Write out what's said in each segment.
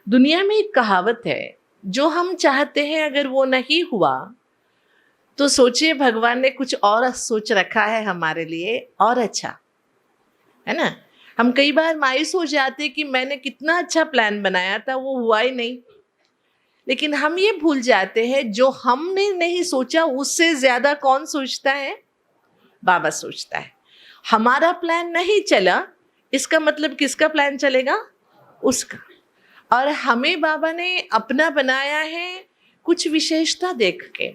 दुनिया में एक कहावत है, जो हम चाहते हैं अगर वो नहीं हुआ तो सोचिए भगवान ने कुछ और सोच रखा है हमारे लिए और अच्छा, है ना। हम कई बार मायूस हो जाते कि मैंने कितना अच्छा प्लान बनाया था, वो हुआ ही नहीं। लेकिन हम ये भूल जाते हैं जो हमने नहीं सोचा उससे ज्यादा कौन सोचता है? बाबा सोचता है। हमारा प्लान नहीं चला, इसका मतलब किसका प्लान चलेगा? उसका। और हमें बाबा ने अपना बनाया है कुछ विशेषता देख के।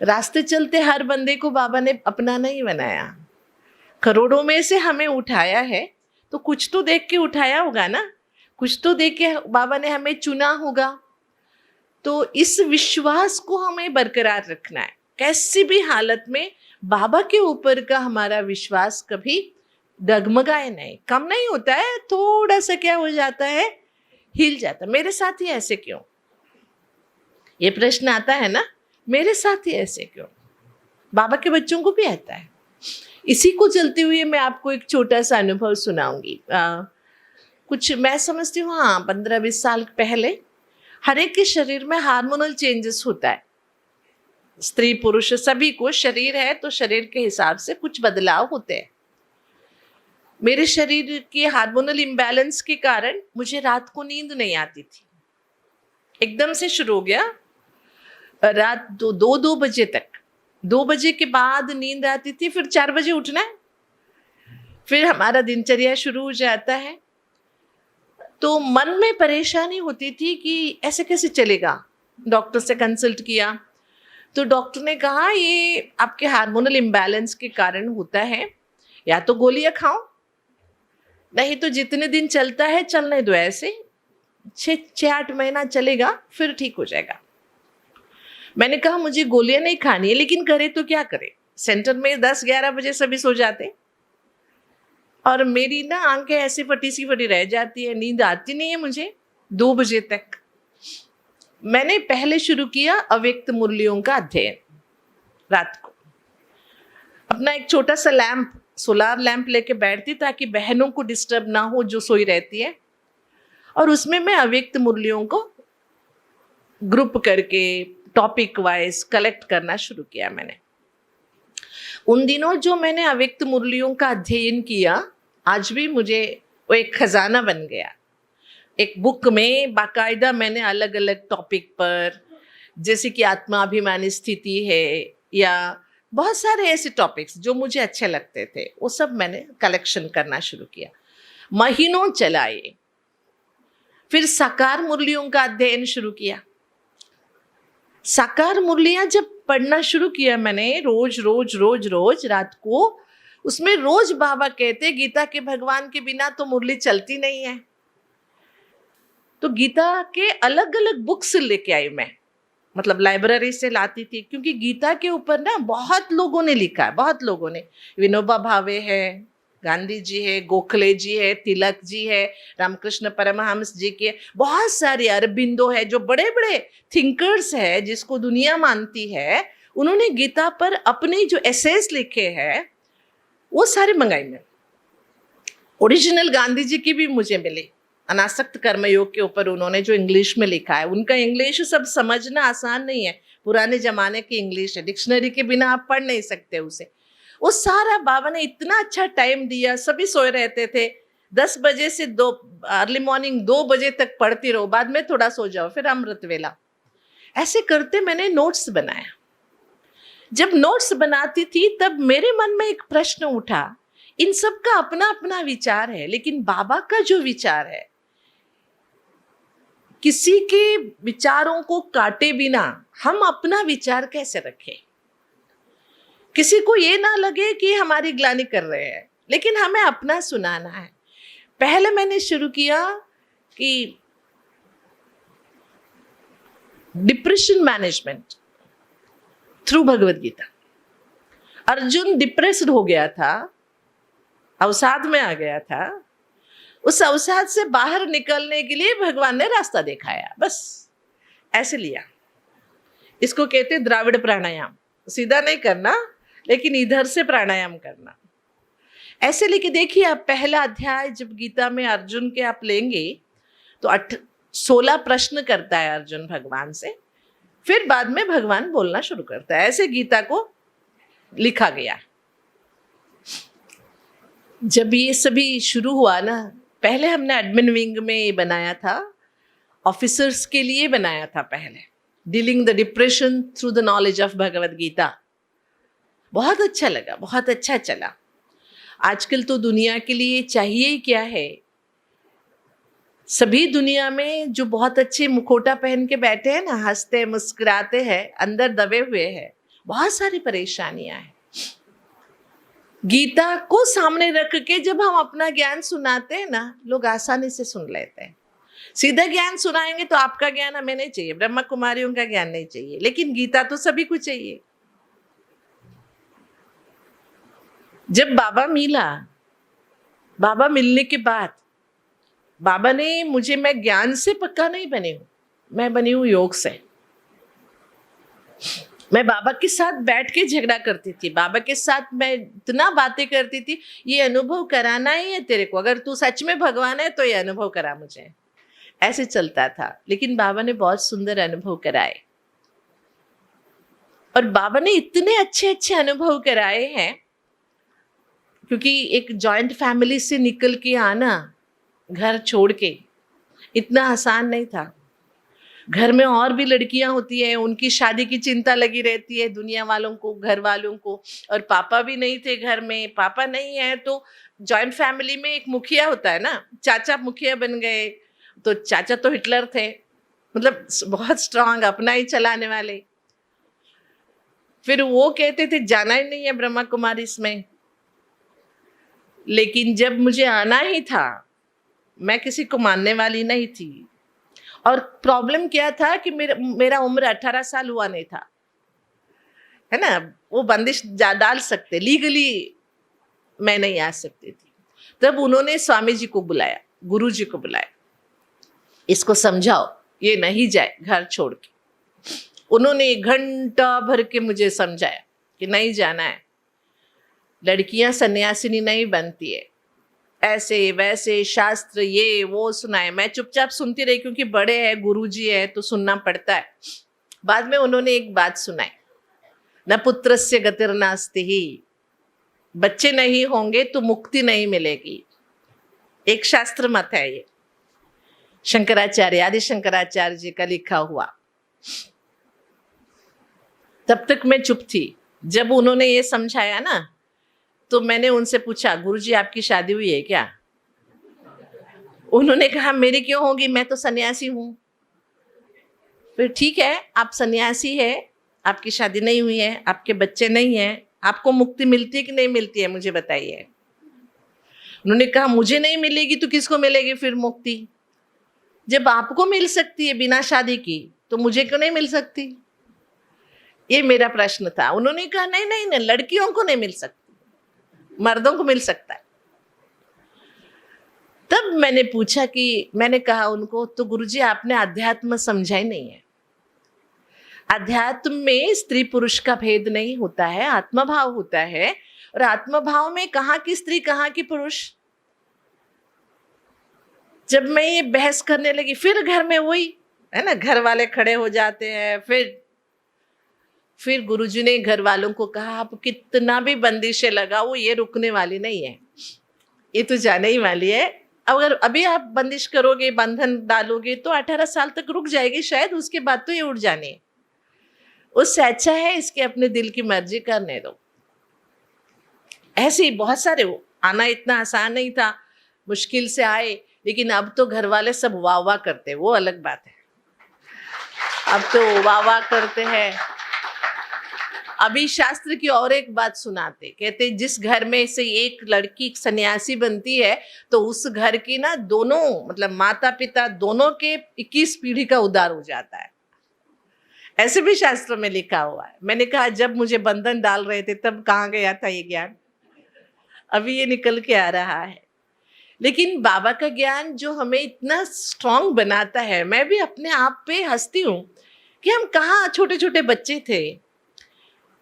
रास्ते चलते हर बंदे को बाबा ने अपना नहीं बनाया। करोड़ों में से हमें उठाया है तो कुछ तो देख के उठाया होगा ना, कुछ तो देख के बाबा ने हमें चुना होगा। तो इस विश्वास को हमें बरकरार रखना है, कैसी भी हालत में बाबा के ऊपर का हमारा विश्वास कभी डगमगाए नहीं, कम नहीं होता है, थोड़ा सा क्या हो जाता है, हिल जाता। मेरे साथ ही ऐसे क्यों, ये प्रश्न आता है ना, मेरे साथ ही ऐसे क्यों? बाबा के बच्चों को भी आता है। इसी को चलते हुए मैं आपको एक छोटा सा अनुभव सुनाऊंगी। कुछ मैं समझती हूँ, हाँ 15-20 साल पहले हर एक के शरीर में हार्मोनल चेंजेस होता है। स्त्री पुरुष सभी को शरीर है तो शरीर के हिसाब से कुछ बदलाव होते हैं। मेरे शरीर के हार्मोनल इम्बैलेंस के कारण मुझे रात को नींद नहीं आती थी। एकदम से शुरू हो गया, रात 2 बजे तक, 2 बजे के बाद नींद आती थी, फिर 4 बजे उठना है, फिर हमारा दिनचर्या शुरू हो जाता है। तो मन में परेशानी होती थी कि ऐसे कैसे चलेगा। डॉक्टर से कंसल्ट किया तो डॉक्टर ने कहा ये आपके हार्मोनल इम्बैलेंस के कारण होता है, या तो गोलियां खाओ, नहीं तो जितने दिन चलता है चलने दो, ऐसे 6-8 महीना चलेगा फिर ठीक हो जाएगा। मैंने कहा मुझे गोलियां नहीं खानी है, लेकिन करे तो क्या करे, सेंटर में 10-11 बजे सभी सो जाते और मेरी ना आंखें ऐसे फटी सी फटी रह जाती है, नींद आती नहीं है मुझे 2 बजे तक। मैंने पहले शुरू किया अव्यक्त मुरलियों का अध्ययन। रात को अपना एक छोटा सा लैंप, सोलार लैंप लेके बैठती ताकि बहनों को डिस्टर्ब ना हो जो सोई रहती है, और उसमें मैं अव्यक्त मुरलियों को ग्रुप करके टॉपिक वाइज कलेक्ट करना शुरू किया। मैंने उन दिनों जो मैंने अव्यक्त मुरलियों का अध्ययन किया, आज भी मुझे वो एक खजाना बन गया। एक बुक में बाकायदा मैंने अलग अलग टॉपिक पर, जैसे कि आत्माभिमानी स्थिति है या बहुत सारे ऐसे टॉपिक्स जो मुझे अच्छे लगते थे, वो सब मैंने कलेक्शन करना शुरू किया। महीनों चलाए। फिर साकार मुरलियों का अध्ययन शुरू किया। साकार मुरलियां जब पढ़ना शुरू किया मैंने, रोज रोज रोज रोज रात को, उसमें रोज बाबा कहते गीता के भगवान के बिना तो मुरली चलती नहीं है। तो गीता के अलग अलग बुक्स लेके आई मैं, मतलब लाइब्रेरी से लाती थी, क्योंकि गीता के ऊपर ना बहुत लोगों ने लिखा है, बहुत लोगों ने। विनोबा भावे है, गांधी जी है, गोखले जी है, तिलक जी है, रामकृष्ण परमहंस जी के, बहुत सारे, अरबिंदो है, जो बड़े बड़े थिंकर्स है जिसको दुनिया मानती है, उन्होंने गीता पर अपने जो एसेस लिखे हैं वो सारे मंगाई में। ओरिजिनल गांधी जी की भी मुझे मिली, अनासक्त कर्मयोग के ऊपर उन्होंने जो इंग्लिश में लिखा है। उनका इंग्लिश सब समझना आसान नहीं है, पुराने जमाने की इंग्लिश है, डिक्शनरी के बिना आप पढ़ नहीं सकते उसे। वो सारा बाबा ने इतना अच्छा टाइम दिया, सभी सोए रहते थे, 10 बजे से 2 अर्ली मॉर्निंग 2 बजे तक पढ़ती रहो, बाद में थोड़ा सो जाओ, फिर अमृत वेला। ऐसे करते मैंने नोट्स बनाया। जब नोट्स बनाती थी तब मेरे मन में एक प्रश्न उठा, इन सब का अपना अपना विचार है, लेकिन बाबा का जो विचार है, किसी के विचारों को काटे बिना हम अपना विचार कैसे रखें? किसी को ये ना लगे कि हमारी ग्लानि कर रहे हैं, लेकिन हमें अपना सुनाना है। पहले मैंने शुरू किया कि depression management through Bhagavad Gita. Arjun depressed हो गया था, अवसाद में आ गया था, उस अवसाद से बाहर निकलने के लिए भगवान ने रास्ता दिखाया, बस ऐसे लिया। इसको कहते द्राविड़ प्राणायाम, सीधा नहीं करना लेकिन इधर से प्राणायाम करना। ऐसे लेके देखिए आप, पहला अध्याय जब गीता में अर्जुन के आप लेंगे तो 16 प्रश्न करता है अर्जुन भगवान से, फिर बाद में भगवान बोलना शुरू करता है। ऐसे गीता को लिखा गया। जब ये सभी शुरू हुआ ना, पहले हमने एडमिन विंग में ये बनाया था, ऑफिसर्स के लिए बनाया था पहले, dealing the depression through the knowledge of Bhagavad Gita. बहुत अच्छा लगा, बहुत अच्छा चला। आजकल तो दुनिया के लिए चाहिए क्या है, सभी दुनिया में जो बहुत अच्छे मुखौटा पहन के बैठे हैं ना, हंसते मुस्कुराते हैं, अंदर दबे हुए हैं, बहुत सारी परेशानियां हैं। गीता को सामने रख के जब हम अपना ज्ञान सुनाते हैं ना, लोग आसानी से सुन लेते हैं। सीधा ज्ञान सुनाएंगे तो आपका ज्ञान हमें नहीं चाहिए, ब्रह्मा कुमारियों का ज्ञान नहीं चाहिए, लेकिन गीता तो सभी को चाहिए। जब बाबा मिला, बाबा मिलने के बाद बाबा ने मुझे, मैं ज्ञान से पक्का नहीं बनी हूं, मैं बनी हूं योग से। मैं बाबा के साथ बैठ के झगड़ा करती थी, बाबा के साथ मैं इतना बातें करती थी, ये अनुभव कराना ही है तेरे को, अगर तू सच में भगवान है तो ये अनुभव करा मुझे, ऐसे चलता था। लेकिन बाबा ने बहुत सुंदर अनुभव कराए, और बाबा ने इतने अच्छे अच्छे अनुभव कराए हैं, क्योंकि एक जॉइंट फैमिली से निकल के आना, घर छोड़ के, इतना आसान नहीं था। घर में और भी लड़कियां होती हैं, उनकी शादी की चिंता लगी रहती है दुनिया वालों को, घर वालों को, और पापा भी नहीं थे घर में। पापा नहीं है तो जॉइंट फैमिली में एक मुखिया होता है ना, चाचा मुखिया बन गए, तो चाचा तो हिटलर थे, मतलब बहुत स्ट्रांग, अपना ही चलाने वाले। फिर वो कहते थे जाना ही नहीं है ब्रह्मा कुमारी इसमें। लेकिन जब मुझे आना ही था, मैं किसी को मानने वाली नहीं थी, और प्रॉब्लम क्या था कि मेरा उम्र 18 साल हुआ नहीं था, है ना, वो बंदिश डाल सकते, लीगली मैं नहीं आ सकती थी। तब उन्होंने स्वामी जी को बुलाया, गुरु जी को बुलाया, इसको समझाओ ये नहीं जाए घर छोड़ के। उन्होंने घंटा भर के मुझे समझाया कि नहीं जाना है, लड़कियां सन्यासिनी नहीं बनती है, ऐसे वैसे शास्त्र ये वो सुनाए। मैं चुपचाप सुनती रही, क्योंकि बड़े हैं, गुरुजी है तो सुनना पड़ता है। बाद में उन्होंने एक बात सुनाई, न पुत्रस्य गतिर्नास्ति ही, बच्चे नहीं होंगे तो मुक्ति नहीं मिलेगी। एक शास्त्र मत है ये, शंकराचार्य, आदि शंकराचार्य जी का लिखा हुआ। तब तक मैं चुप थी। जब उन्होंने ये समझाया ना, तो मैंने उनसे पूछा, गुरुजी आपकी शादी हुई है क्या? उन्होंने कहा मेरी क्यों होगी, मैं तो सन्यासी हूं। फिर ठीक है, आप सन्यासी है, आपकी शादी नहीं हुई है, आपके बच्चे नहीं हैं, आपको मुक्ति मिलती है कि नहीं मिलती है, मुझे बताइए। उन्होंने कहा मुझे नहीं मिलेगी तो किसको मिलेगी फिर मुक्ति? जब आपको मिल सकती है बिना शादी की, तो मुझे क्यों नहीं मिल सकती? ये मेरा प्रश्न था। उन्होंने कहा नहीं नहीं नहीं, लड़कियों को नहीं मिल सकती, मर्दों को मिल सकता है। तब मैंने पूछा कि, मैंने कहा उनको, तो गुरुजी आपने अध्यात्म समझा ही नहीं है। अध्यात्म में स्त्री पुरुष का भेद नहीं होता है, आत्मभाव होता है, और आत्मभाव में कहाँ की स्त्री कहाँ की पुरुष। जब मैं ये बहस करने लगी, फिर घर में वही है ना, घर वाले खड़े हो जाते हैं। फिर गुरुजी ने घर वालों को कहा, आप कितना भी बंदिशें लगाओ, ये रुकने वाली नहीं है, ये तो जाने ही वाली है। अगर अभी आप बंदिश करोगे, बंधन डालोगे, तो 18 साल तक रुक जाएगी शायद, उसके बाद तो ये उड़ जानी है। उससे अच्छा है इसके अपने दिल की मर्जी करने दो। ऐसे ही बहुत सारे, आना इतना आसान नहीं था, मुश्किल से आए। लेकिन अब तो घर वाले सब वाह वाह करते, वो अलग बात है। अब तो वाह वाह करते हैं। अभी शास्त्र की और एक बात सुनाते, कहते जिस घर में से एक लड़की सन्यासी बनती है, तो उस घर की ना दोनों, मतलब माता पिता दोनों के 21 पीढ़ी का उद्धार हो जाता है। ऐसे भी शास्त्र में लिखा हुआ है। मैंने कहा जब मुझे बंधन डाल रहे थे तब कहाँ गया था ये ज्ञान, अभी ये निकल के आ रहा है। लेकिन बाबा का ज्ञान जो हमें इतना स्ट्रांग बनाता है, मैं भी अपने आप पे हंसती हूँ कि हम कहाँ छोटे छोटे बच्चे थे,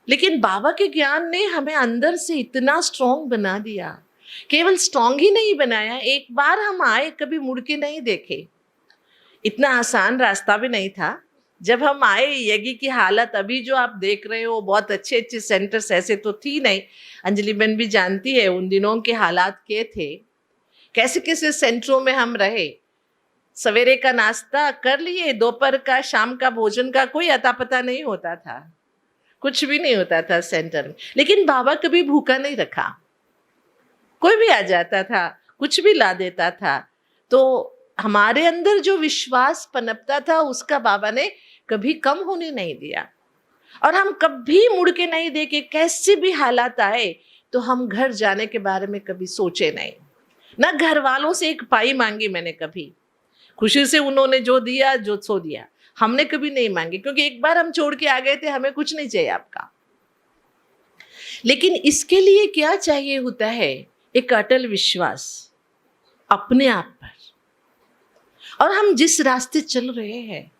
लेकिन बाबा के ज्ञान ने हमें अंदर से इतना स्ट्रांग बना दिया। केवल स्ट्रांग ही नहीं बनाया, एक बार हम आए, कभी मुड़ के नहीं देखे। इतना आसान रास्ता भी नहीं था। जब हम आए, यज्ञ की हालत अभी जो आप देख रहे हो, बहुत अच्छे अच्छे सेंटर्स ऐसे तो थी नहीं। अंजलि बहन भी जानती है उन दिनों के हालात क्या थे, कैसे कैसे सेंटरों में हम रहे। सवेरे का नाश्ता कर लिए, दोपहर का, शाम का भोजन का कोई अता पता नहीं होता था, कुछ भी नहीं होता था सेंटर में। लेकिन बाबा कभी भूखा नहीं रखा, कोई भी आ जाता था, कुछ भी ला देता था। तो हमारे अंदर जो विश्वास पनपता था उसका बाबा ने कभी कम होने नहीं दिया। और हम कभी मुड़ के नहीं देखे, कैसे भी हालात आए तो हम घर जाने के बारे में कभी सोचे नहीं। ना घर वालों से एक पाई मांगी मैंने कभी, खुशी से उन्होंने जो दिया जो सो दिया, हमने कभी नहीं मांगी, क्योंकि एक बार हम छोड़ के आ गए थे, हमें कुछ नहीं चाहिए आपका। लेकिन इसके लिए क्या चाहिए होता है? एक अटल विश्वास अपने आप पर। और हम जिस रास्ते चल रहे हैं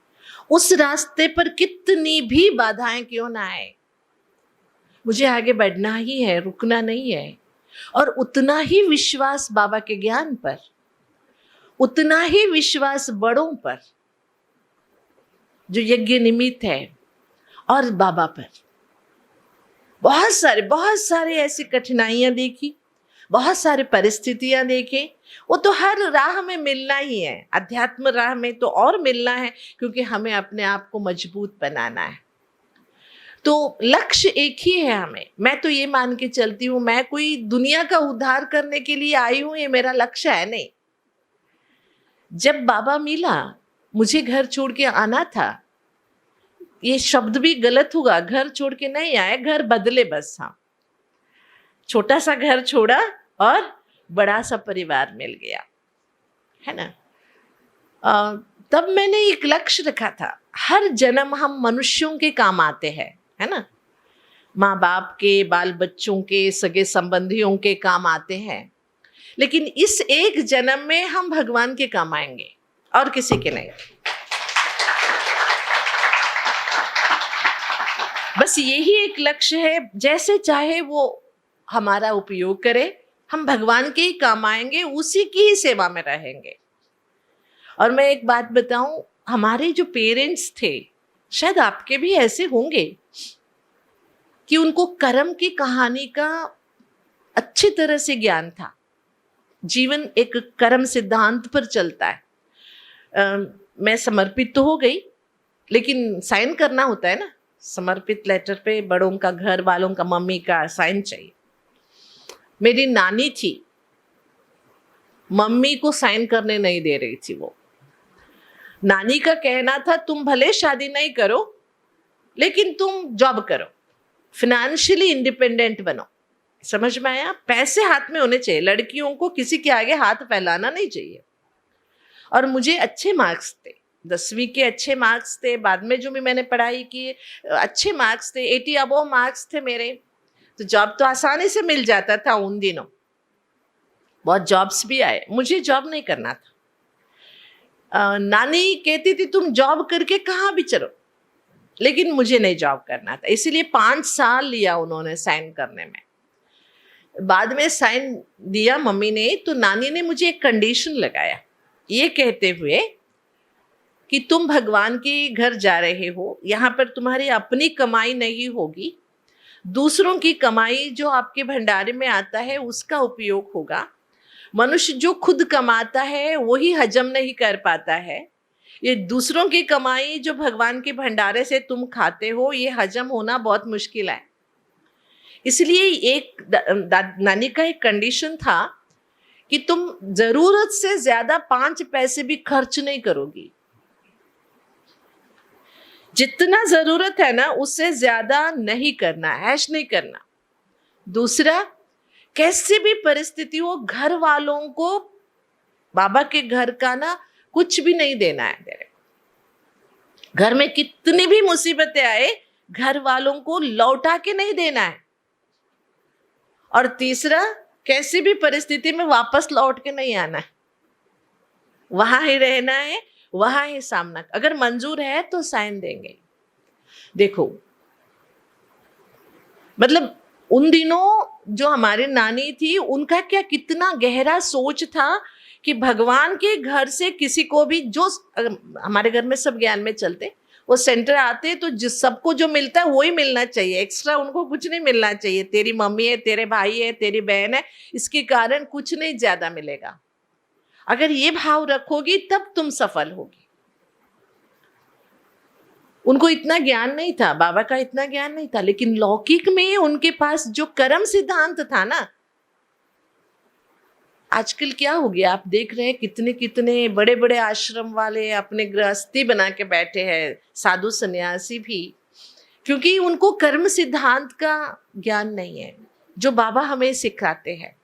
उस रास्ते पर कितनी भी बाधाएं क्यों ना आए, मुझे आगे बढ़ना ही है, रुकना नहीं है। और उतना ही विश्वास बाबा के ज्ञान पर, उतना ही विश्वास बड़ों पर जो यज्ञ निमित्त है, और बाबा पर। बहुत सारे ऐसी कठिनाइयां देखी, बहुत सारे परिस्थितियां देखे। वो तो हर राह में मिलना ही है, अध्यात्म राह में तो और मिलना है, क्योंकि हमें अपने आप को मजबूत बनाना है। तो लक्ष्य एक ही है हमें। मैं तो ये मान के चलती हूँ, मैं कोई दुनिया का उद्धार करने के लिए आई हूँ, ये मेरा लक्ष्य है नहीं। जब बाबा मिला, मुझे घर छोड़ के आना था। ये शब्द भी गलत होगा, घर छोड़ के नहीं आए, घर बदले बस। हाँ, छोटा सा घर छोड़ा और बड़ा सा परिवार मिल गया, है ना। तब मैंने एक लक्ष्य रखा था, हर जन्म हम मनुष्यों के काम आते हैं, है ना। माँ बाप के, बाल बच्चों के, सगे संबंधियों के काम आते हैं। लेकिन इस एक जन्म में हम भगवान के काम आएंगे और किसी के नहीं। बस यही एक लक्ष्य है। जैसे चाहे वो हमारा उपयोग करे, हम भगवान के ही काम आएंगे, उसी की ही सेवा में रहेंगे। और मैं एक बात बताऊं, हमारे जो पेरेंट्स थे, शायद आपके भी ऐसे होंगे, कि उनको कर्म की कहानी का अच्छी तरह से ज्ञान था। जीवन एक कर्म सिद्धांत पर चलता है। मैं समर्पित तो हो गई, लेकिन साइन करना होता है ना समर्पित लेटर पे, बड़ों का, घर वालों का, मम्मी का साइन चाहिए। मेरी नानी थी, मम्मी को साइन करने नहीं दे रही थी। वो नानी का कहना था, तुम भले शादी नहीं करो, लेकिन तुम जॉब करो, फाइनेंशियली इंडिपेंडेंट बनो। समझ में आया? पैसे हाथ में होने चाहिए, लड़कियों को किसी के आगे हाथ फैलाना नहीं चाहिए। और मुझे अच्छे मार्क्स थे, 10वीं के अच्छे मार्क्स थे, बाद में जो भी मैंने पढ़ाई की अच्छे मार्क्स थे, 80 अबव मार्क्स थे मेरे। तो जॉब तो आसानी से मिल जाता था उन दिनों, बहुत जॉब्स भी आए, मुझे जॉब नहीं करना था। नानी कहती थी तुम जॉब करके कहाँ भी चलो, लेकिन मुझे नहीं जॉब करना था। इसीलिए 5 साल लिया उन्होंने साइन करने में। बाद में साइन दिया मम्मी ने, तो नानी ने मुझे एक कंडीशन लगाया, ये कहते हुए कि तुम भगवान के घर जा रहे हो, यहाँ पर तुम्हारी अपनी कमाई नहीं होगी, दूसरों की कमाई जो आपके भंडारे में आता है उसका उपयोग होगा। मनुष्य जो खुद कमाता है वही हजम नहीं कर पाता है। ये दूसरों की कमाई जो भगवान के भंडारे से तुम खाते हो, ये हजम होना बहुत मुश्किल है। इसलिए एक नानी का एक कंडीशन था कि तुम जरूरत से ज्यादा 5 पैसे भी खर्च नहीं करोगी। जितना जरूरत है ना उससे ज्यादा नहीं करना, ऐश नहीं करना। दूसरा, कैसी भी परिस्थिति हो, घर वालों को बाबा के घर का ना कुछ भी नहीं देना है तेरे। घर में कितनी भी मुसीबतें आए, घर वालों को लौटा के नहीं देना है। और तीसरा, कैसी भी परिस्थिति में वापस लौट के नहीं आना है, वहां ही रहना है, वहां ही सामना। अगर मंजूर है तो साइन देंगे। देखो, मतलब उन दिनों जो हमारी नानी थी, उनका क्या कितना गहरा सोच था कि भगवान के घर से किसी को भी जो हमारे घर में सब ज्ञान में चलते, वो सेंटर आते तो जिस सबको जो मिलता है वो ही मिलना चाहिए, एक्स्ट्रा उनको कुछ नहीं मिलना चाहिए। तेरी मम्मी है, तेरे भाई है, तेरी बहन है, इसके कारण कुछ नहीं ज्यादा मिलेगा। अगर ये भाव रखोगी तब तुम सफल होगी। उनको इतना ज्ञान नहीं था, बाबा का इतना ज्ञान नहीं था, लेकिन लौकिक में उनके पास जो कर्म सिद्धांत था ना, आजकल क्या हो गया आप देख रहे हैं, कितने कितने बड़े बड़े आश्रम वाले अपने गृहस्थी बना के बैठे हैं, साधु सन्यासी भी, क्योंकि उनको कर्म सिद्धांत का ज्ञान नहीं है जो बाबा हमें सिखाते हैं।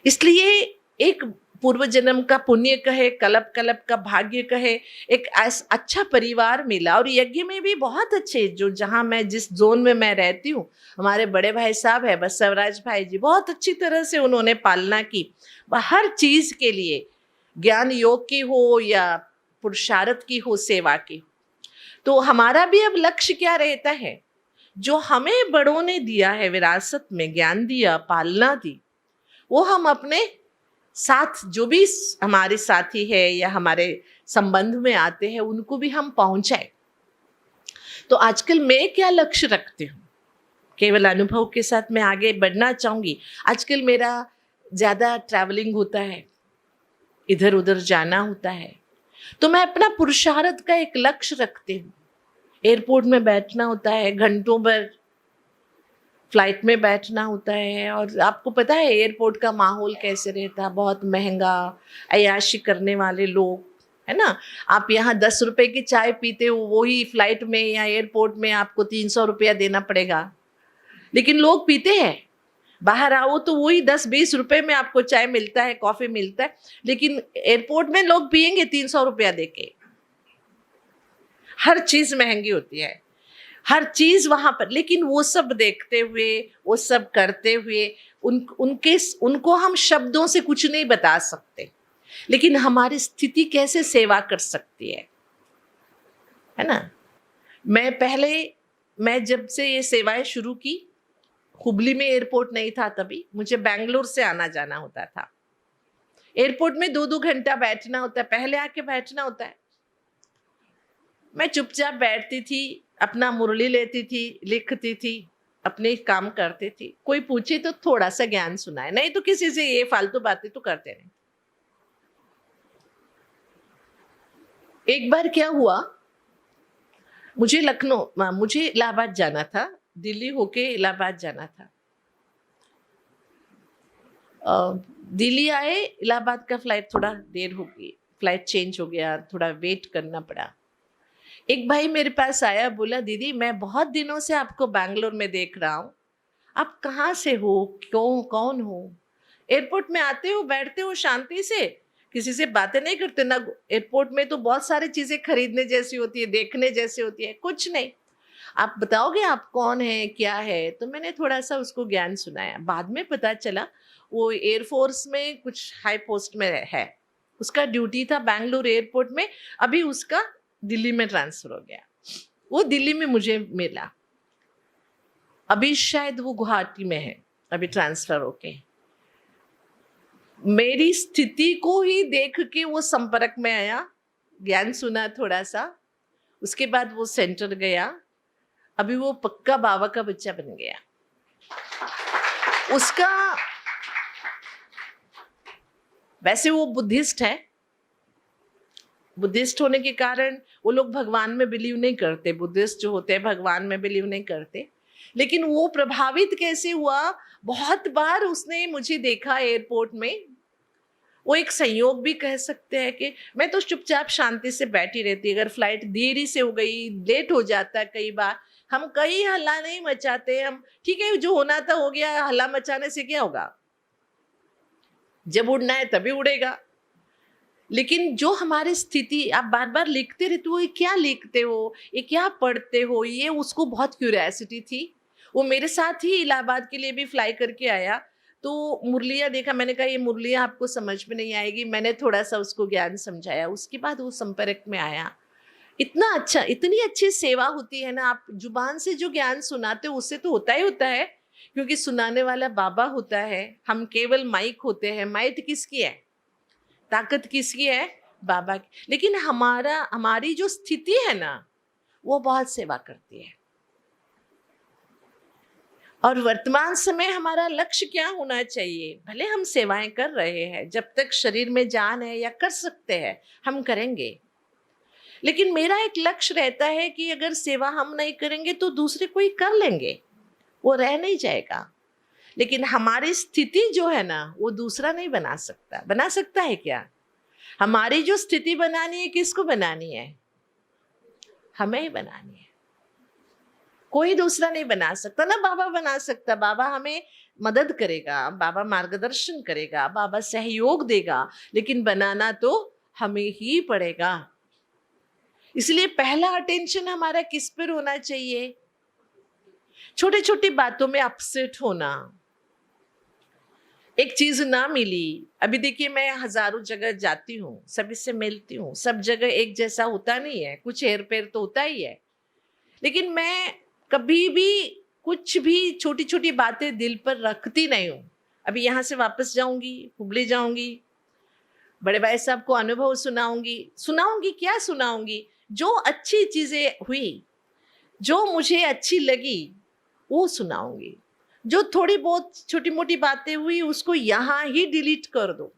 इसलिए एक पूर्व जन्म का पुण्य कहे, कल्प कल्प का भाग्य कहे, एक अच्छा परिवार मिला। और यज्ञ में भी बहुत अच्छे, जो जहाँ मैं जिस जोन में मैं रहती हूँ, हमारे बड़े भाई साहब है बसवराज भाई जी, बहुत अच्छी तरह से उन्होंने पालना की। हर चीज के लिए, ज्ञान योग की हो या पुरुषार्थ की हो, सेवा की हो। तो हमारा भी अब लक्ष्य क्या रहता है, जो हमें बड़ों ने दिया है विरासत में, ज्ञान दिया, पालना दी, वो हम अपने साथ जो भी हमारे साथी है या हमारे संबंध में आते हैं उनको भी हम पहुंचाए। तो आजकल मैं क्या लक्ष्य रखती हूँ, केवल अनुभव के साथ मैं आगे बढ़ना चाहूंगी। आजकल मेरा ज्यादा ट्रैवलिंग होता है, इधर उधर जाना होता है, तो मैं अपना पुरुषार्थ का एक लक्ष्य रखती हूँ। एयरपोर्ट में बैठना होता है, घंटों भर फ्लाइट में बैठना होता है, और आपको पता है एयरपोर्ट का माहौल कैसे रहता है, बहुत महंगा, अय्याशी करने वाले लोग, है ना। आप यहाँ 10 रुपए की चाय पीते हो, वही फ्लाइट में या एयरपोर्ट में आपको 300 रुपया देना पड़ेगा। लेकिन लोग पीते हैं, बाहर आओ तो वही 10-20 रुपए में आपको चाय मिलता है, कॉफी मिलता है, लेकिन एयरपोर्ट में लोग पियेंगे 300 रुपया देके। हर चीज महंगी होती है, हर चीज वहां पर। लेकिन वो सब देखते हुए, वो सब करते हुए, उनको हम शब्दों से कुछ नहीं बता सकते, लेकिन हमारी स्थिति कैसे सेवा कर सकती है ना। मैं जब से ये सेवाएं शुरू की, हुबली में एयरपोर्ट नहीं था, तभी मुझे बैंगलोर से आना जाना होता था। एयरपोर्ट में 2-2 घंटा बैठना होता है, पहले आके बैठना होता है। मैं चुपचाप बैठती थी, अपना मुरली लेती थी, लिखती थी, अपने काम करती थी। कोई पूछे तो थोड़ा सा ज्ञान सुनाए, नहीं तो किसी से ये फालतू बातें तो करते नहीं। एक बार क्या हुआ, मुझे इलाहाबाद जाना था, दिल्ली होके इलाहाबाद जाना था। दिल्ली आए, इलाहाबाद का फ्लाइट थोड़ा देर हो गई, फ्लाइट चेंज हो गया, थोड़ा वेट करना पड़ा। एक भाई मेरे पास आया, बोला दीदी मैं बहुत दिनों से आपको बैंगलोर में देख रहा हूँ, आप कहाँ से हो, क्यों, कौन हो? एयरपोर्ट में आते हो, बैठते हो शांति से, किसी से बातें नहीं करते ना। एयरपोर्ट में तो बहुत सारी चीजें खरीदने जैसी होती है, देखने जैसी होती है, कुछ नहीं। आप बताओगे आप कौन है, क्या है? तो मैंने थोड़ा सा उसको ज्ञान सुनाया। बाद में पता चला वो एयरफोर्स में कुछ हाई पोस्ट में है, उसका ड्यूटी था बैंगलोर एयरपोर्ट में, अभी उसका दिल्ली में ट्रांसफर हो गया। वो दिल्ली में मुझे मिला, अभी शायद वो गुवाहाटी में है, अभी ट्रांसफर होके। मेरी स्थिति को ही देख के वो संपर्क में आया, ज्ञान सुना थोड़ा सा, उसके बाद वो सेंटर गया, अभी वो पक्का बाबा का बच्चा बन गया। उसका, वैसे वो बुद्धिस्ट है, बुद्धिस्ट होने के कारण वो लोग भगवान में बिलीव नहीं करते, बुद्धिस्ट जो होते हैं भगवान में बिलीव नहीं करते। लेकिन वो प्रभावित कैसे हुआ, बहुत बार उसने मुझे देखा एयरपोर्ट में। वो एक संयोग भी कह सकते हैं कि मैं तो चुपचाप शांति से बैठी रहती, अगर फ्लाइट देरी से हो गई, लेट हो जाता है कई बार, हम कहीं हल्ला नहीं मचाते, हम ठीक है जो होना था हो गया, हल्ला मचाने से क्या होगा, जब उड़ना है तभी उड़ेगा। लेकिन जो हमारी स्थिति, आप बार बार लिखते रहते हो, ये क्या लिखते हो, ये क्या पढ़ते हो, ये उसको बहुत क्यूरियोसिटी थी। वो मेरे साथ ही इलाहाबाद के लिए भी फ्लाई करके आया, तो मुरलियाँ देखा, मैंने कहा ये मुरलियाँ आपको समझ में नहीं आएगी, मैंने थोड़ा सा उसको ज्ञान समझाया, उसके बाद वो संपर्क में आया। इतना अच्छा, इतनी अच्छी सेवा होती है ना, आप जुबान से जो ज्ञान सुनाते हो उससे तो होता ही होता है, क्योंकि सुनाने वाला बाबा होता है, हम केवल माइक होते हैं। माइक किसकी है? ताकत किसकी है? बाबा की। लेकिन हमारी जो स्थिति है ना, वो बहुत सेवा करती है। और वर्तमान समय हमारा लक्ष्य क्या होना चाहिए? भले हम सेवाएं कर रहे हैं, जब तक शरीर में जान है या कर सकते हैं हम करेंगे, लेकिन मेरा एक लक्ष्य रहता है कि अगर सेवा हम नहीं करेंगे तो दूसरे कोई कर लेंगे, वो रह नहीं जाएगा। लेकिन हमारी स्थिति जो है ना, वो दूसरा नहीं बना सकता। बना सकता है क्या? हमारी जो स्थिति बनानी है, किसको बनानी है? हमें ही बनानी है। कोई दूसरा नहीं बना सकता ना। बाबा बना सकता। बाबा हमें मदद करेगा, बाबा मार्गदर्शन करेगा, बाबा सहयोग देगा, लेकिन बनाना तो हमें ही पड़ेगा। इसलिए पहला अटेंशन हमारा किस पर होना चाहिए? छोटी छोटी बातों में अपसेट होना, एक चीज ना मिली। अभी देखिए, मैं हजारों जगह जाती हूँ, सभी से मिलती हूँ, सब जगह एक जैसा होता नहीं है, कुछ हेर फेर तो होता ही है। लेकिन मैं कभी भी कुछ भी छोटी छोटी बातें दिल पर रखती नहीं हूँ। अभी यहाँ से वापस जाऊंगी, हुबली जाऊंगी, बड़े भाई साहब को अनुभव सुनाऊंगी। क्या सुनाऊंगी? जो अच्छी चीजें हुई, जो मुझे अच्छी लगी, वो सुनाऊंगी। जो थोड़ी बहुत छोटी मोटी बातें हुई, उसको यहाँ ही डिलीट कर दो।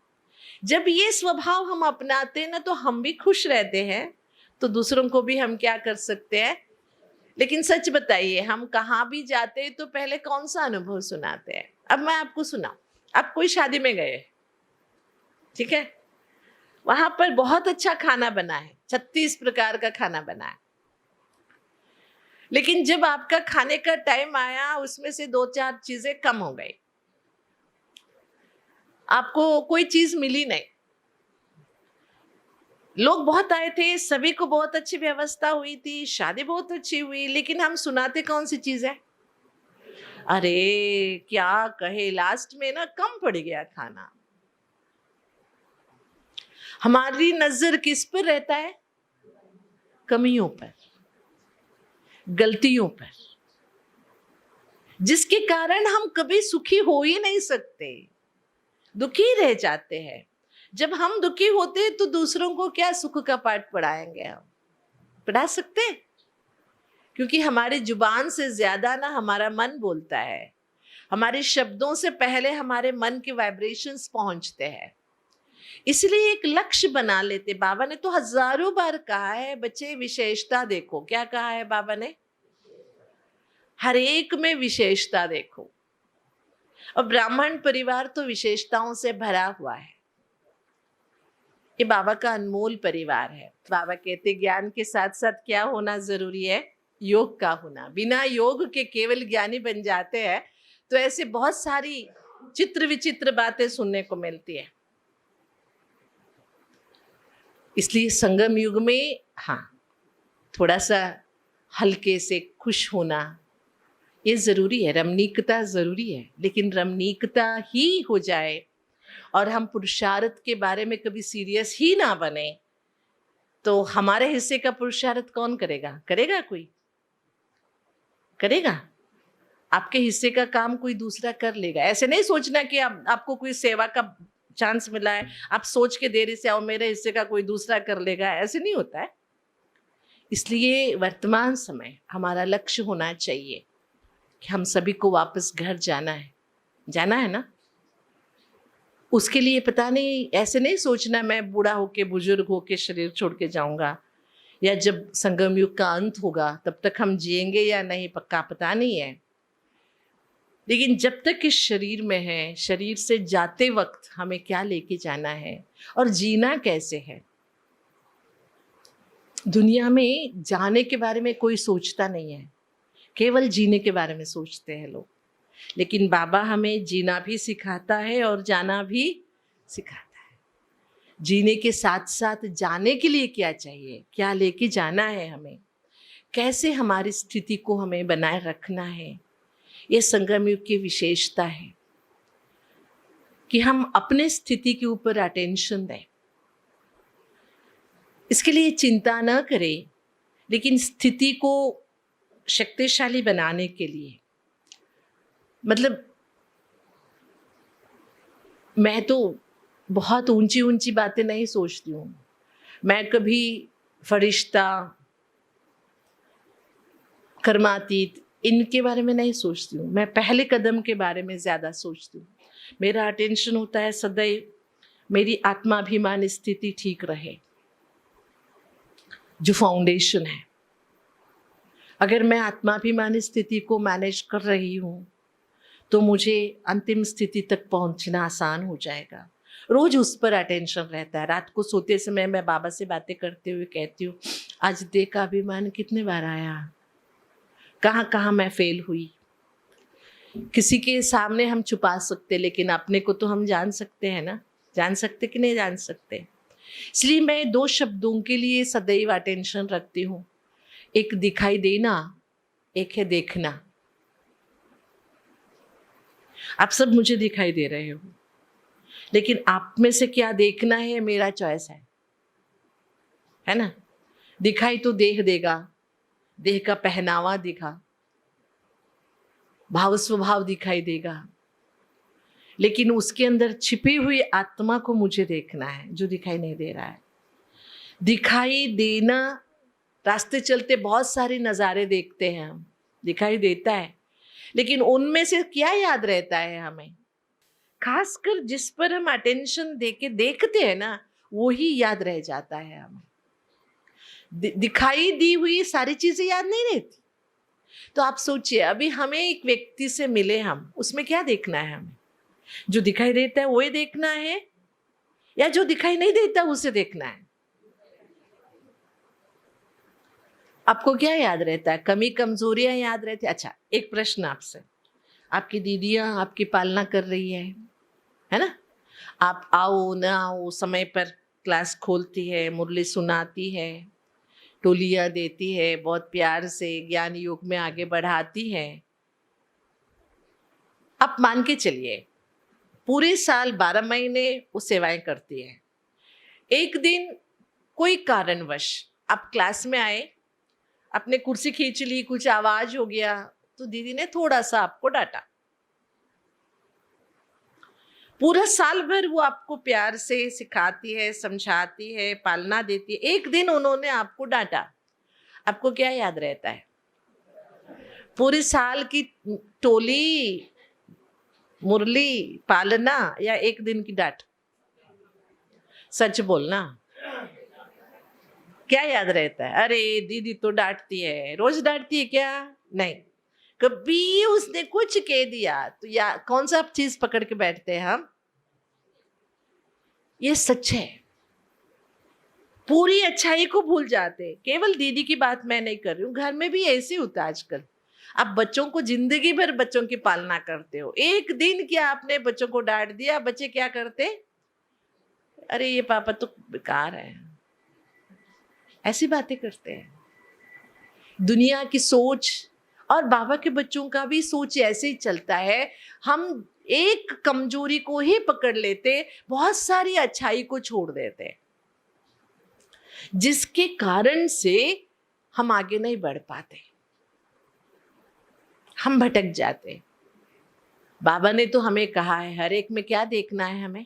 जब ये स्वभाव हम अपनाते हैं ना, तो हम भी खुश रहते हैं, तो दूसरों को भी हम क्या कर सकते हैं। लेकिन सच बताइए, हम कहाँ भी जाते हैं तो पहले कौन सा अनुभव सुनाते हैं? अब मैं आपको सुनाऊं। आप कोई शादी में गए, ठीक है, वहां पर बहुत अच्छा खाना बना है, 36 प्रकार का खाना बना है, लेकिन जब आपका खाने का टाइम आया, उसमें से 2-4 चीजें कम हो गई, आपको कोई चीज मिली नहीं। लोग बहुत आए थे, सभी को बहुत अच्छी व्यवस्था हुई थी, शादी बहुत अच्छी हुई, लेकिन हम सुनाते कौन सी चीज है? अरे क्या कहे, लास्ट में ना कम पड़ गया खाना। हमारी नजर किस पर रहता है? कमियों पर, गलतियों पर, जिसके कारण हम कभी सुखी हो ही नहीं सकते, दुखी रह जाते हैं। जब हम दुखी होते हैं तो दूसरों को क्या सुख का पाठ पढ़ाएंगे? हम पढ़ा सकते हैं? क्योंकि हमारी जुबान से ज्यादा ना हमारा मन बोलता है। हमारे शब्दों से पहले हमारे मन के वाइब्रेशंस पहुंचते हैं। इसलिए एक लक्ष्य बना लेते। बाबा ने तो हजारों बार कहा है, बच्चे विशेषता देखो। क्या कहा है बाबा ने? हर एक में विशेषता देखो। और ब्राह्मण परिवार तो विशेषताओं से भरा हुआ है। ये बाबा का अनमोल परिवार है। बाबा कहते ज्ञान के साथ साथ क्या होना जरूरी है? योग का होना। बिना योग के केवल ज्ञानी बन जाते हैं तो ऐसे बहुत सारी चित्र विचित्र बातें सुनने को मिलती है। इसलिए संगम युग में हाँ, थोड़ा सा हल्के से खुश होना ये जरूरी है। रमणीकता जरूरी है, लेकिन रमणीकता ही हो जाए और हम पुरुषार्थ के बारे में कभी सीरियस ही ना बने, तो हमारे हिस्से का पुरुषार्थ कौन करेगा? करेगा कोई? करेगा? आपके हिस्से का काम कोई दूसरा कर लेगा। ऐसे नहीं सोचना कि आपको कोई सेवा का चांस मिला है, आप सोच के देरी से आओ, मेरे हिस्से का कोई दूसरा कर लेगा, ऐसे नहीं होता है। इसलिए वर्तमान समय हमारा लक्ष्य होना चाहिए कि हम सभी को वापस घर जाना है। जाना है ना? उसके लिए पता नहीं, ऐसे नहीं सोचना मैं बूढ़ा होके बुजुर्ग होके शरीर छोड़ के जाऊंगा, या जब संगम युग का अंत होगा तब तक हम जिएंगे या नहीं, पक्का पता नहीं है। लेकिन जब तक इस शरीर में है, शरीर से जाते वक्त हमें क्या लेके जाना है और जीना कैसे है। दुनिया में जाने के बारे में कोई सोचता नहीं है, केवल जीने के बारे में सोचते हैं लोग। लेकिन बाबा हमें जीना भी सिखाता है और जाना भी सिखाता है। जीने के साथ साथ जाने के लिए क्या चाहिए, क्या लेके जाना है हमें, कैसे हमारी स्थिति को हमें बनाए रखना है, ये संगम युग की विशेषता है कि हम अपने स्थिति के ऊपर अटेंशन दें। इसके लिए चिंता न करें, लेकिन स्थिति को शक्तिशाली बनाने के लिए, मतलब मैं तो बहुत ऊंची ऊंची बातें नहीं सोचती हूँ। मैं कभी फरिश्ता, कर्मातीत इनके बारे में नहीं सोचती हूँ। मैं पहले कदम के बारे में ज़्यादा सोचती हूँ। मेरा अटेंशन होता है सदैव मेरी आत्माभिमान स्थिति ठीक रहे, जो फाउंडेशन है। अगर मैं आत्माभिमान स्थिति को मैनेज कर रही हूँ तो मुझे अंतिम स्थिति तक पहुंचना आसान हो जाएगा। रोज उस पर अटेंशन रहता है। रात को सोते समय मैं बाबा से बातें करते हुए कहती हूँ, आज देह का अभिमान कितने बार आया, कहाँ कहाँ मैं फेल हुई। किसी के सामने हम छुपा सकते, लेकिन अपने को तो हम जान सकते हैं ना, जान सकते कि नहीं जान सकते। इसलिए मैं 2 शब्दों के लिए सदैव अटेंशन रखती हूँ। एक दिखाई देना, एक है देखना। आप सब मुझे दिखाई दे रहे हो, लेकिन आप में से क्या देखना है मेरा चॉइस है ना। दिखाई तो देह देगा, देह का पहनावा दिखा, भाव स्वभाव दिखाई देगा, लेकिन उसके अंदर छिपी हुई आत्मा को मुझे देखना है, जो दिखाई नहीं दे रहा है। दिखाई देना, रास्ते चलते बहुत सारे नज़ारे देखते हैं हम, दिखाई देता है, लेकिन उनमें से क्या याद रहता है हमें? खासकर जिस पर हम अटेंशन देके देखते हैं ना, वो ही याद रह जाता है हमें। दिखाई दी हुई सारी चीजें याद नहीं रहती। तो आप सोचिए, अभी हमें एक व्यक्ति से मिले हम, उसमें क्या देखना है हमें? जो दिखाई देता है वो ही देखना है, या जो दिखाई नहीं देता उसे देखना है? आपको क्या याद रहता है? कमी कमजोरियां याद रहती है? अच्छा, एक प्रश्न आपसे, आपकी दीदियां आपकी पालना कर रही है ना? आप आओ ना आओ समय पर क्लास खोलती है, मुरली सुनाती है, टोलियां देती है, बहुत प्यार से ज्ञान योग में आगे बढ़ाती है। आप मान के चलिए पूरे साल 12 महीने वो सेवाएं करती है। एक दिन कोई कारणवश आप क्लास में आए, अपने कुर्सी खींच ली, कुछ आवाज हो गया, तो दीदी ने थोड़ा सा आपको डांटा। पूरा साल भर वो आपको प्यार से सिखाती है, समझाती है, पालना देती है। एक दिन उन्होंने आपको डांटा, आपको क्या याद रहता है? पूरे साल की टोली, मुरली, पालना, या एक दिन की डांट? सच बोलना, क्या याद रहता है? अरे दीदी तो डांटती है, रोज डांटती है क्या? नहीं, कभी उसने कुछ कह दिया तो या कौन सा चीज पकड़ के बैठते हैं हम? ये सच है, पूरी अच्छाई को भूल जाते। केवल दीदी की बात मैं नहीं कर रही हूँ, घर में भी ऐसे होता है आजकल। आप बच्चों को जिंदगी भर बच्चों की पालना करते हो, एक दिन क्या आपने बच्चों को डांट दिया, बच्चे क्या करते? अरे ये पापा तो बेकार है, ऐसी बातें करते हैं। दुनिया की सोच और बाबा के बच्चों का भी सोच ऐसे ही चलता है। हम एक कमजोरी को ही पकड़ लेते, बहुत सारी अच्छाई को छोड़ देते, जिसके कारण से हम आगे नहीं बढ़ पाते, हम भटक जाते। बाबा ने तो हमें कहा है हर एक में क्या देखना है, हमें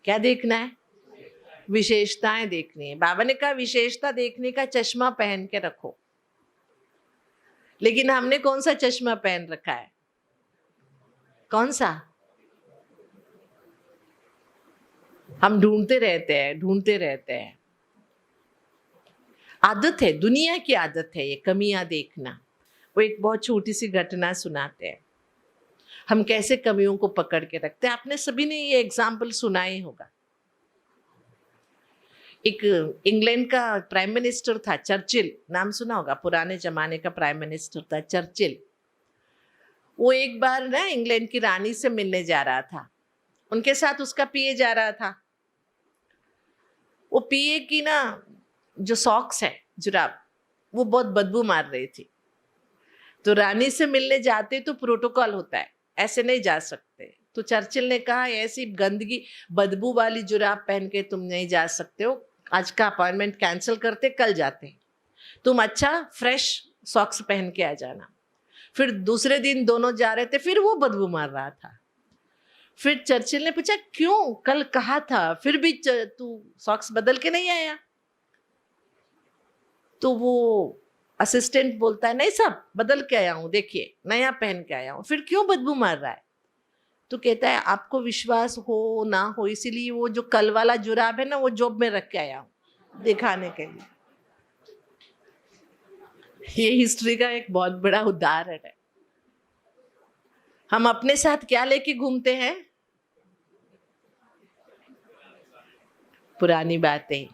क्या देखना है? विशेषताएं देखनी है। बाबा ने कहा विशेषता देखने का चश्मा पहन के रखो, लेकिन हमने कौन सा चश्मा पहन रखा है? कौन सा? हम ढूंढते रहते हैं। आदत है, दुनिया की आदत है ये कमियां देखना। वो एक बहुत छोटी सी घटना सुनाते हैं, हम कैसे कमियों को पकड़ के रखते हैं। आपने सभी ने ये एग्जाम्पल सुना ही होगा। एक इंग्लैंड का प्राइम मिनिस्टर था, चर्चिल, नाम सुना होगा, पुराने जमाने का प्राइम मिनिस्टर था चर्चिल। वो एक बार ना इंग्लैंड की रानी से मिलने जा रहा था, उनके साथ उसका पीए जा रहा था। वो पीए की ना जो सॉक्स है, जुराब, वो बहुत बदबू मार रही थी। तो रानी से मिलने जाते तो प्रोटोकॉल होता है, ऐसे नहीं जा सकते। तो चर्चिल ने कहा ऐसी गंदगी बदबू वाली जुराब पहन के तुम नहीं जा सकते हो, आज का अपॉइंटमेंट कैंसिल करते, कल जाते। तुम अच्छा फ्रेश सॉक्स पहन के आ जाना। फिर दूसरे दिन दोनों जा रहे थे, फिर वो बदबू मार रहा था। फिर चर्चिल ने पूछा क्यों, कल कहा था, फिर भी तू सॉक्स बदल के नहीं आया? तो वो असिस्टेंट बोलता है नहीं साहब बदल के आया हूं, देखिए नया पहन के आया हूं। फिर क्यों बदबू मार रहा है? तो कहता है आपको विश्वास हो ना हो इसीलिए वो जो कल वाला जुराब है ना वो जॉब में रख के आया हूं दिखाने के लिए। ये हिस्ट्री का एक बहुत बड़ा उदाहरण है। हम अपने साथ क्या लेके घूमते हैं? पुरानी बातें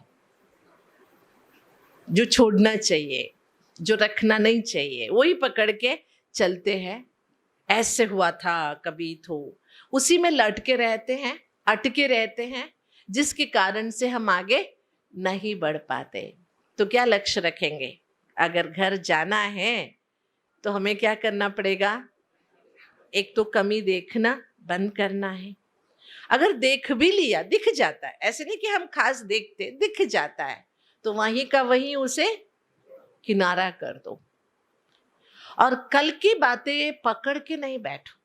जो छोड़ना चाहिए, जो रखना नहीं चाहिए, वही पकड़ के चलते हैं। ऐसे हुआ था कभी, तो उसी में लटके रहते हैं, अटके रहते हैं, जिसके कारण से हम आगे नहीं बढ़ पाते। तो क्या लक्ष्य रखेंगे? अगर घर जाना है तो हमें क्या करना पड़ेगा? एक तो कमी देखना बंद करना है। अगर देख भी लिया, दिख जाता है, ऐसे नहीं कि हम खास देखते, दिख जाता है, तो वहीं का वहीं उसे किनारा कर दो। और कल की बातें पकड़ के नहीं बैठो।